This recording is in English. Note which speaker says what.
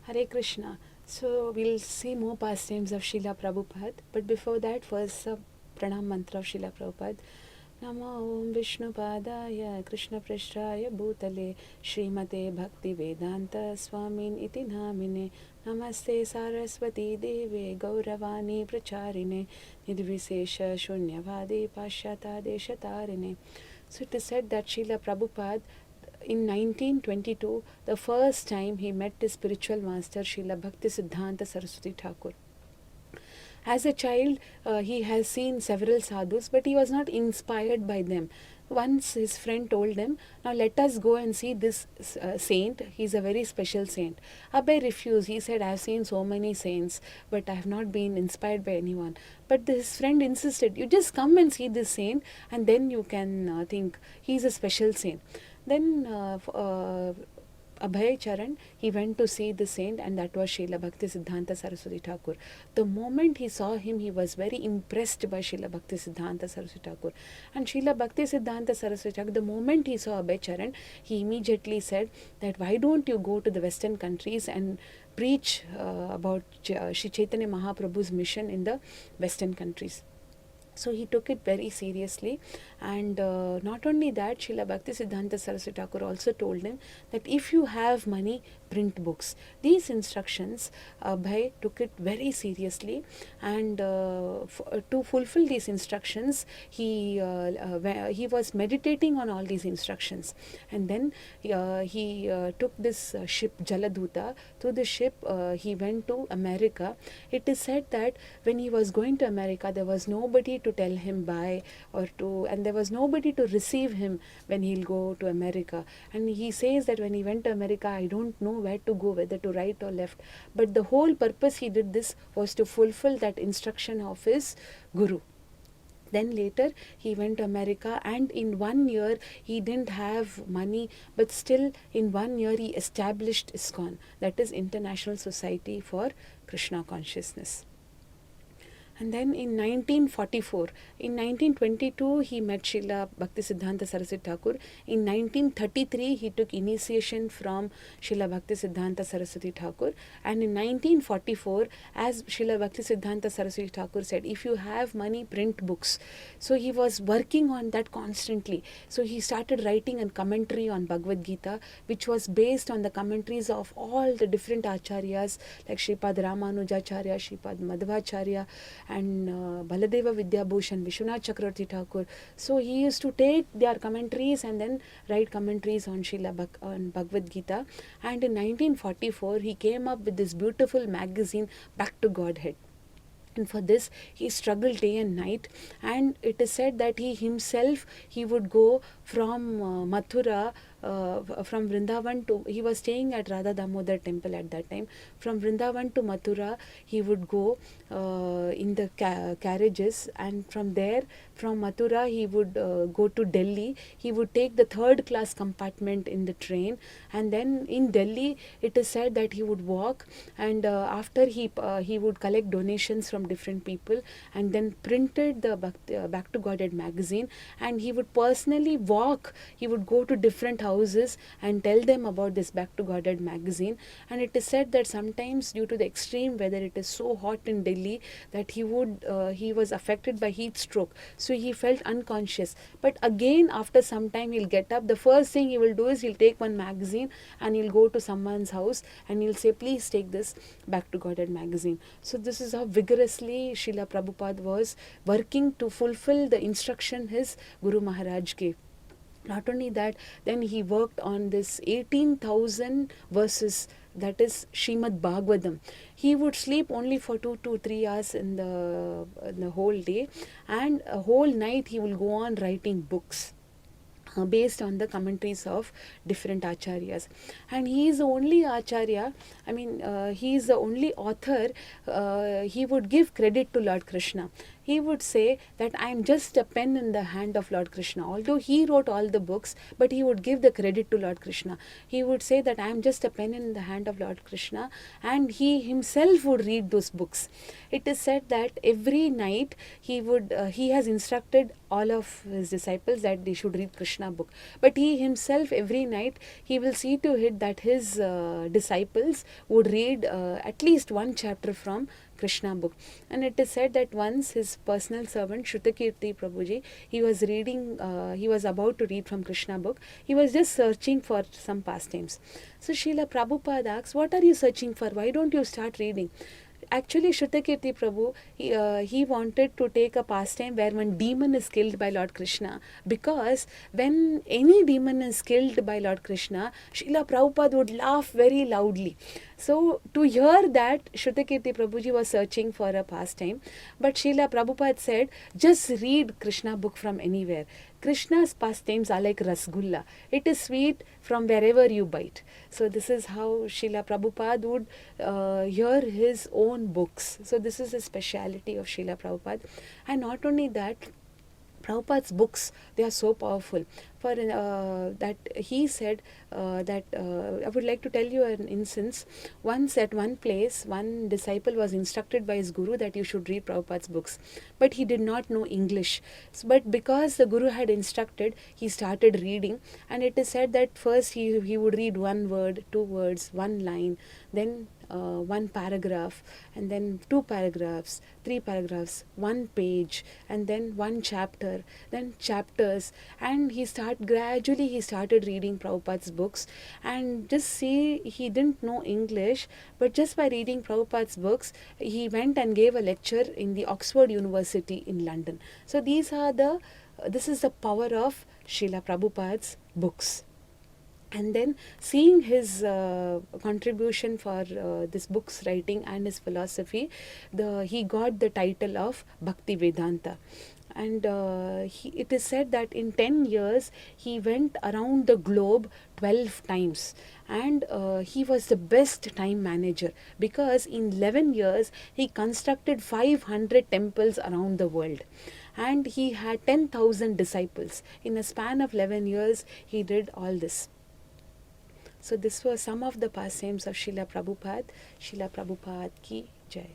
Speaker 1: Hare Krishna. So we'll see more pastimes of Srila Prabhupada. But before that, first pranam mantra of Srila Prabhupada. Namo Om Vishnu Padaya Krishna Prashraya Bhutale Srimate Bhakti Vedanta Swamin Iti Namine Namaste Saraswati Deve Gauravani Pracharine Nidvisesha Shunyavadi Pashyata Deshatarine. So it is said that Srila Prabhupada in 1922, the first time he met his spiritual master, Srila Bhakti Siddhanta Saraswati Thakur. As a child, he has seen several sadhus, but he was not inspired by them. Once his friend told him, now let us go and see this saint. He's a very special saint. Abhay refused. He said, I have seen so many saints, but I have not been inspired by anyone. But his friend insisted, you just come and see this saint, and then you can think he's a special saint. Then Abhay Charan, he went to see the saint, and that was Srila Bhakti Siddhanta Saraswati Thakur. The moment he saw him, he was very impressed by Srila Bhakti Siddhanta Saraswati Thakur. And Srila Bhakti Siddhanta Saraswati Thakur, the moment he saw Abhay Charan, he immediately said that why don't you go to the Western countries and preach about Sri Chaitanya Mahaprabhu's mission in the Western countries. So he took it very seriously, and not only that, Srila Bhakti Siddhanta Saraswati Thakur also told him that if you have money, print books. These instructions, Bhai took it very seriously, and to fulfill these instructions, he was meditating on all these instructions, and then he took this ship Jaladuta. Through the ship, he went to America. It is said that when he was going to America, there was nobody to tell him bye and there was nobody to receive him when he'll go to America. And he says that when he went to America, I don't know where to go, whether to right or left. But the whole purpose he did this was to fulfill that instruction of his Guru. Then later he went to America, and in 1 year he didn't have money, but still in 1 year he established ISKCON, that is International Society for Krishna Consciousness. And then in 1944, in 1922, he met Srila Bhakti Siddhanta Saraswati Thakur. In 1933, he took initiation from Srila Bhakti Siddhanta Saraswati Thakur. And in 1944, as Srila Bhakti Siddhanta Saraswati Thakur said, if you have money, print books. So he was working on that constantly. So he started writing a commentary on Bhagavad Gita, which was based on the commentaries of all the different acharyas, like Sripad Ramanujacharya, Sripad Madhvacharya, and Baladeva Vidyabhushan, Vishwanath Chakravarti Thakur. So he used to take their commentaries and then write commentaries on on Bhagavad Gita. And in 1944, he came up with this beautiful magazine, Back to Godhead. And for this, he struggled day and night. And it is said that he would go from Mathura, from Vrindavan to, he was staying at Radha Damodar temple at that time. From Vrindavan to Mathura, he would go in the carriages, and from there, from Mathura, he would go to Delhi. He would take the third class compartment in the train, and then in Delhi, it is said that he would walk, and after he would collect donations from different people, and then printed the Back to Godhead magazine, and he would personally walk. He would go to different houses and tell them about this Back to Godhead magazine. And it is said that sometimes, due to the extreme weather, it is so hot in Delhi that he was affected by heat stroke, so he felt unconscious. But again, after some time, he'll get up. The first thing he will do is he'll take one magazine and he'll go to someone's house and he'll say, please take this Back to Godhead magazine. So this is how vigorously Srila Prabhupada was working to fulfill the instruction his Guru Maharaj gave. Not only that, then he worked on this 18,000 verses, that is Srimad Bhagavatam. He would sleep only for 2 to 3 hours in the whole day, and a whole night he will go on writing books based on the commentaries of different acharyas. And he is the only acharya, he is the only author, he would give credit to Lord Krishna. he would say that I am just a pen in the hand of Lord Krishna. Although he wrote all the books, but he would give the credit to Lord Krishna. He would say that I am just a pen in the hand of Lord Krishna, and he himself would read those books. It is said that every night he has instructed all of his disciples that they should read Krishna book, but he himself every night he will see to it that his disciples would read at least one chapter from Krishna book. And it is said that once his personal servant Shrutakirti Prabhuji, he was about to read from Krishna book. He was just searching for some pastimes. So Srila Prabhupada asks, what are you searching for? Why don't you start reading? Actually, Shrutakirti Prabhu, he wanted to take a pastime where one demon is killed by Lord Krishna, because when any demon is killed by Lord Krishna, Srila Prabhupada would laugh very loudly. So to hear that, Shrutakirti Prabhuji was searching for a pastime, but Srila Prabhupada said, just read Krishna book from anywhere. Krishna's pastimes are like rasgulla. It is sweet from wherever you bite. So this is how Srila Prabhupada would hear his own books. So this is the speciality of Srila Prabhupada. And not only that, Prabhupada's books, they are so powerful. For that he said that I would like to tell you an instance. Once at one place, one disciple was instructed by his guru that you should read Prabhupada's books, but he did not know English. But because the guru had instructed, he started reading, and it is said that first he would read one word, two words, one line, then one paragraph, and then two paragraphs, three paragraphs, one page, and then one chapter, then chapters, and he started reading Prabhupada's books. And just see, he didn't know English, but just by reading Prabhupada's books, he went and gave a lecture in the Oxford University in London. So this is the power of Srila Prabhupada's books. And then seeing his contribution for this book's writing and his philosophy, he got the title of Bhakti Vedanta. And it is said that in 10 years he went around the globe 12 times, and he was the best time manager, because in 11 years he constructed 500 temples around the world, and he had 10,000 disciples. In a span of 11 years he did all this. So this was some of the pastimes of Srila Prabhupada. Srila Prabhupada ki Jai.